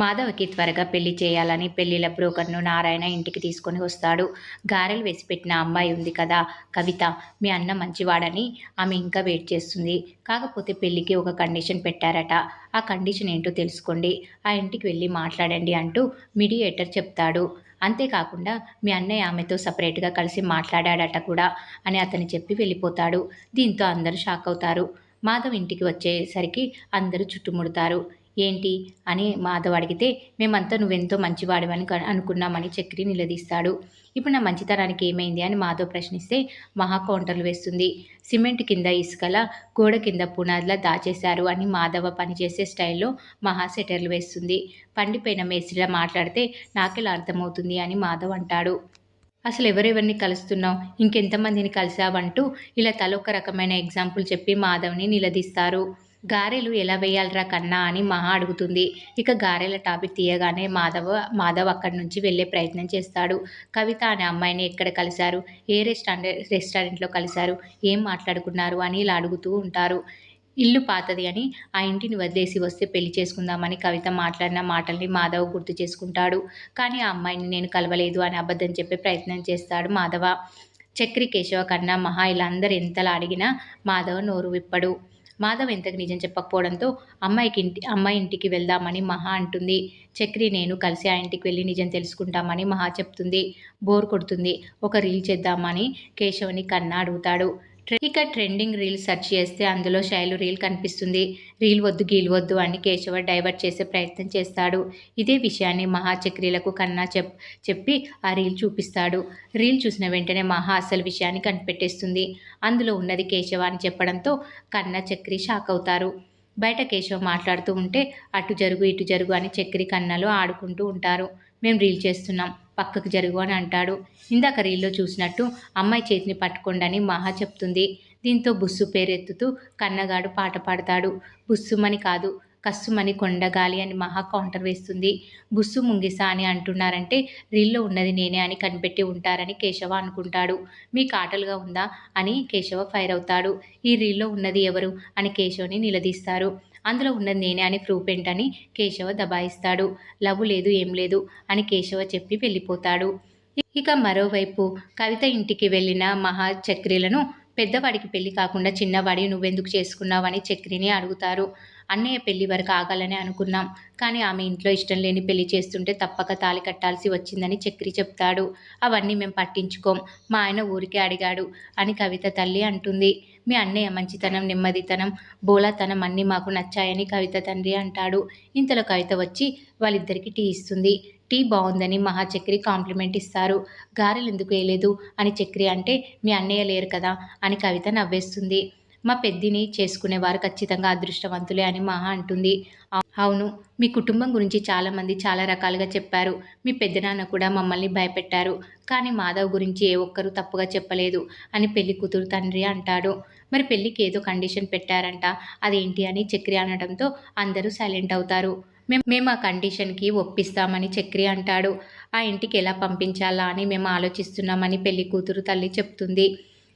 మాధవకి త్వరగా పెళ్లి చేయాలని పెళ్లిళ్ల బ్రోకర్ను నారాయణ ఇంటికి తీసుకొని వస్తాడు. గారెలు వేసి పెట్టిన అమ్మాయి ఉంది కదా కవిత, మీ అన్న మంచివాడని ఆమె ఇంకా వెయిట్ చేస్తుంది. కాకపోతే పెళ్లికి ఒక కండిషన్ పెట్టారట. ఆ కండిషన్ ఏంటో తెలుసుకోండి, ఆ ఇంటికి వెళ్ళి మాట్లాడండి అంటూ మీడియేటర్ చెప్తాడు. అంతేకాకుండా మీ అన్నయ్య ఆమెతో సపరేట్గా కలిసి మాట్లాడాడట కూడా అని అతను చెప్పి వెళ్ళిపోతాడు. దీంతో అందరూ షాక్ అవుతారు. మాధవ్ ఇంటికి వచ్చేసరికి అందరూ చుట్టుముడతారు. ఏంటి అని మాధవ్ అడిగితే, మేమంతా నువ్వెంతో మంచివాడివని అనుకున్నామని చక్రి నిలదీస్తాడు. ఇప్పుడు నా మంచితనానికి ఏమైంది అని మాధవ్ ప్రశ్నిస్తే మహా కౌంటర్లు వేస్తుంది. సిమెంట్ కింద ఇసుకల, గోడ కింద పునాదిలా దాచేశారు అని మాధవ పనిచేసే స్టైల్లో మహా సెటర్లు వేస్తుంది. పండిపోయిన మేస్త్రిలా మాట్లాడితే నాకెలా అర్థమవుతుంది అని మాధవ్ అంటాడు. అసలు ఎవరెవరిని కలుస్తున్నావు, ఇంకెంతమందిని కలిసావంటూ ఇలా తలొక్క రకమైన ఎగ్జాంపుల్ చెప్పి మాధవ్ని నిలదీస్తారు. గారెలు ఎలా వేయాలరా కన్నా అని మహా అడుగుతుంది. ఇక గారెల టాపిక్ తీయగానే మాధవ్ అక్కడి నుంచి వెళ్ళే ప్రయత్నం చేస్తాడు. కవిత అనే అమ్మాయిని ఎక్కడ కలిశారు, ఏ రెస్టారెంట్లో కలిశారు, ఏం మాట్లాడుకున్నారు అని ఇలా అడుగుతూ ఉంటారు. ఇల్లు పాతది అని ఆ ఇంటిని వదిలేసి వస్తే పెళ్లి చేసుకుందామని కవిత మాట్లాడిన మాటల్ని మాధవ్ గుర్తు చేసుకుంటాడు. కానీ ఆ అమ్మాయిని నేను కలవలేదు అని అబద్ధం చెప్పే ప్రయత్నం చేస్తాడు మాధవ. చక్రి, కేశవ కన్నా మహా ఇలా అందరు ఎంతలా అడిగినా మాధవ్ నోరు విప్పడు. మాధవ్ ఎంతకు నిజం చెప్పకపోవడంతో అమ్మాయి ఇంటికి వెళ్దామని మహా అంటుంది. చక్రి నేను కలిసి ఆ ఇంటికి వెళ్ళి నిజం తెలుసుకుంటామని మహా చెప్తుంది. బోర్ కొడుతుంది, ఒక రీల్ చేద్దామని కేశవని కన్నా అడుగుతాడు. ఇక ట్రెండింగ్ రీల్ సెర్చ్ చేస్తే అందులో శైలు రీల్ కనిపిస్తుంది. రీల్ వద్దు గీల్ వద్దు అని కేశవ డైవర్ట్ చేసే ప్రయత్నం చేస్తాడు. ఇదే విషయాన్ని మహా చక్రీలకు కన్నా చెప్పి ఆ రీల్ చూపిస్తాడు. రీల్ చూసిన వెంటనే మహా అసలు విషయాన్ని కనిపెట్టేస్తుంది. అందులో ఉన్నది కేశవ అని చెప్పడంతో కన్నా చక్రి షాక్ అవుతారు. బయట కేశవ మాట్లాడుతూ ఉంటే అటు జరుగు ఇటు జరుగు అని చక్రి కన్నాలు ఆడుకుంటూ ఉంటారు. మేము రీల్ చేస్తున్నాం, పక్కకు జరుగు అని అంటాడు. ఇందాక రీల్లో చూసినట్టు అమ్మాయి చేతిని పట్టుకోండని మహా చెప్తుంది. దీంతో బుస్సు పేరెత్తుతూ కన్నగాడు పాట పాడతాడు. బుస్సుమని కాదు, కస్సుమని కొండగాలి అని మహా కౌంటర్ వేస్తుంది. బుస్సు ముంగిస అని అంటున్నారంటే రీల్లో ఉన్నది నేనే అని కనిపెట్టి ఉంటారని కేశవ అనుకుంటాడు. మీకు ఆటలుగా ఉందా అని కేశవ ఫైర్ అవుతాడు. ఈ రీల్లో ఉన్నది ఎవరు అని కేశవని నిలదీస్తారు. అందులో ఉన్నది నేనే అని ప్రూఫ్ ఏంటని కేశవ దబాయిస్తాడు. లవ్ లేదు ఏం లేదు అని కేశవ చెప్పి వెళ్ళిపోతాడు. ఇక మరోవైపు కవిత ఇంటికి వెళ్ళిన మహా చక్రిలను పెద్దవాడికి పెళ్లి కాకుండా చిన్నవాడి నువ్వెందుకు చేసుకున్నావని చక్రిని అడుగుతారు. అన్నయ్య పెళ్లి వరకు ఆగాలని అనుకున్నాం, కానీ ఆమె ఇంట్లో ఇష్టం లేని పెళ్లి చేస్తుంటే తప్పక తాళి కట్టాల్సి వచ్చిందని చక్రి చెప్తాడు. అవన్నీ మేము పట్టించుకోం, మా ఆయన ఊరికే అడిగాడు అని కవిత తల్లి అంటుంది. మీ అన్నయ్య మంచితనం, నెమ్మదితనం, బోలాతనం అన్నీ మాకు నచ్చాయని కవిత తండ్రి అంటాడు. ఇంతలో కవిత వచ్చి వాళ్ళిద్దరికీ టీ ఇస్తుంది. టీ బాగుందని మహా చక్రి కాంప్లిమెంట్ ఇస్తారు. గారెలు ఎందుకు వేయలేదు అని చక్రి అంటే మీ అన్నయ్య లేరు కదా అని కవిత నవ్వేస్తుంది. మా పెద్దిని చేసుకునేవారు ఖచ్చితంగా అదృష్టవంతులే అని మహా అంటుంది. అవును, మీ కుటుంబం గురించి చాలామంది చాలా రకాలుగా చెప్పారు. మీ పెద్దనాన్న కూడా మమ్మల్ని భయపెట్టారు, కానీ మాధవ్ గురించి ఏ ఒక్కరూ తప్పుగా చెప్పలేదు అని పెళ్లి కూతురు తండ్రి అంటాడు. మరి పెళ్లికి ఏదో కండిషన్ పెట్టారంట, అదేంటి అని చక్రి అనడంతో అందరూ సైలెంట్ అవుతారు. మేము ఆ కండిషన్కి ఒప్పిస్తామని చక్రి అంటాడు. ఆ ఇంటికి ఎలా పంపించాలా అని మేము ఆలోచిస్తున్నామని పెళ్లి కూతురు తల్లి చెప్తుంది.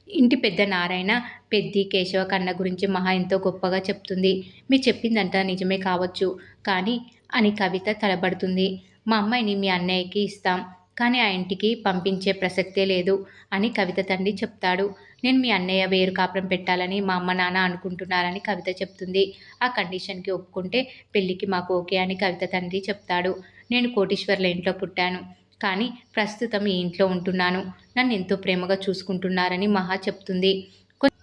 ఇంటి పెద్ద నారాయణ పెద్ది, కేశవ కన్న గురించి మహా ఎంతో గొప్పగా చెప్తుంది. మీరు చెప్పిందంతా నిజమే కావచ్చు కానీ అని కవిత తలబడుతుంది. మా అమ్మాయిని మీ అన్నయ్యకి ఇస్తాం, కానీ ఆ ఇంటికి పంపించే ప్రసక్తే లేదు అని కవిత తండ్రి చెప్తాడు. నేను మీ అన్నయ్య వేరు కాపురం పెట్టాలని మా అమ్మ నాన్న అనుకుంటున్నారని కవిత చెప్తుంది. ఆ కండిషన్కి ఒప్పుకుంటే పెళ్ళికి మాకు ఓకే అని కవిత తండ్రి చెప్తాడు. నేను కోటీశ్వర్ల ఇంట్లో పుట్టాను, కానీ ప్రస్తుతం ఈ ఇంట్లో ఉంటున్నాను, నన్ను ఎంతో ప్రేమగా చూసుకుంటున్నారని మహా చెప్తుంది.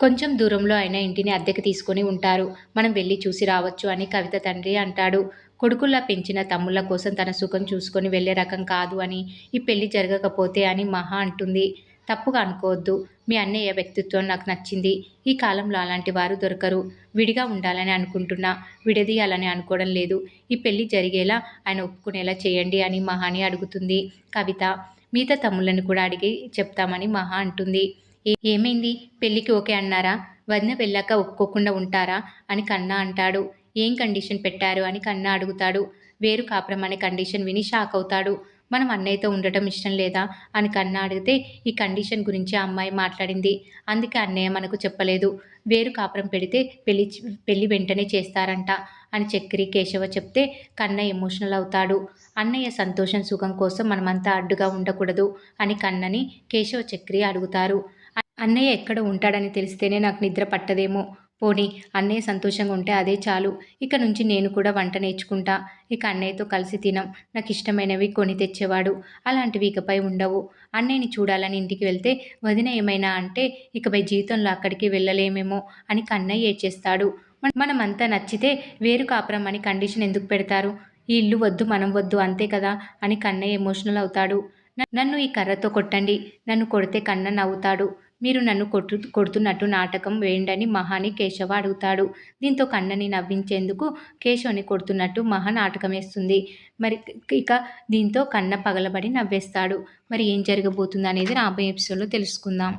కొంచెం దూరంలో అయినా ఇంటిని అద్దెకి తీసుకొని ఉంటారు, మనం వెళ్ళి చూసి రావచ్చు అని కవిత తండ్రి అంటాడు. కొడుకుల్లా పెంచిన తమ్ముళ్ళ కోసం తన సుఖం చూసుకొని వెళ్ళే రకం కాదు అని, ఈ పెళ్లి జరగకపోతే అని మహా అంటుంది. తప్పుగా అనుకోవద్దు, మీ అన్నయ్య వ్యక్తిత్వం నాకు నచ్చింది. ఈ కాలంలో అలాంటి వారు దొరకరు. విడిగా ఉండాలని అనుకుంటున్నా, విడదీయాలని అనుకోవడం లేదు. ఈ పెళ్లి జరిగేలా ఆయన ఒప్పుకునేలా చేయండి అని మహాని అడుగుతుంది కవిత. మిగతా తమ్ముళ్ళని కూడా అడిగి చెప్తామని మహా అంటుంది. ఏమైంది, పెళ్ళికి ఓకే అన్నారా, వదిన వెళ్ళాక ఒప్పుకోకుండా ఉంటారా అని కన్నా అంటాడు. ఏం కండిషన్ పెట్టారు అని కన్నా అడుగుతాడు. వేరు కాపురం అనే కండిషన్ విని షాక్ అవుతాడు. మనం అన్నయ్యతో ఉండటం ఇష్టం లేదా అని కన్న అడిగితే ఈ కండిషన్ గురించి ఆ అమ్మాయి మాట్లాడింది. అందుకే అన్నయ్య మనకు చెప్పలేదు. వేరు కాపురం పెడితే పెళ్లి వెంటనే చేస్తారంట అని చక్రి, కేశవ చెప్తే కన్న ఎమోషనల్ అవుతాడు. అన్నయ్య సంతోషం, సుఖం కోసం మనమంతా అడ్డుగా ఉండకూడదు అని కన్నని కేశవ, చక్రి అడుగుతారు. అన్నయ్య ఎక్కడ ఉంటాడని తెలిస్తేనే నాకు నిద్ర పట్టదేమో. పోనీ అన్నయ్య సంతోషంగా ఉంటే అదే చాలు. ఇక నుంచి నేను కూడా వంట నేర్చుకుంటా. ఇక అన్నయ్యతో కలిసి తినం. నాకు ఇష్టమైనవి కొని తెచ్చేవాడు. అలాంటివి ఇకపై ఉండవు. అన్నయ్యని చూడాలని ఇంటికి వెళ్తే వదిన ఏమైనా అంటే ఇకపై జీవితంలో అక్కడికి వెళ్ళలేమేమో అని కన్నయ్య ఏడ్చేస్తాడు. మనమంతా నచ్చితే వేరు కాపురం అని కండిషన్ ఎందుకు పెడతారు? ఈ ఇల్లు వద్దు, మనం వద్దు, అంతే కదా అని కన్నయ్య ఎమోషనల్ అవుతాడు. నన్ను ఈ కర్రతో కొట్టండి. నన్ను కొడితే కన్న నవ్వుతాడు. మీరు నన్ను కొడుతున్నట్టు నాటకం వేయండని మహాని కేశవ అడుగుతాడు. దీంతో కన్నని నవ్వించేందుకు కేశవని కొడుతున్నట్టు మహా నాటకం వేస్తుంది. మరి ఇక దీంతో కన్న పగలబడి నవ్వేస్తాడు. మరి ఏం జరగబోతుంది అనేది రాబోయే ఎపిసోడ్లో తెలుసుకుందాం.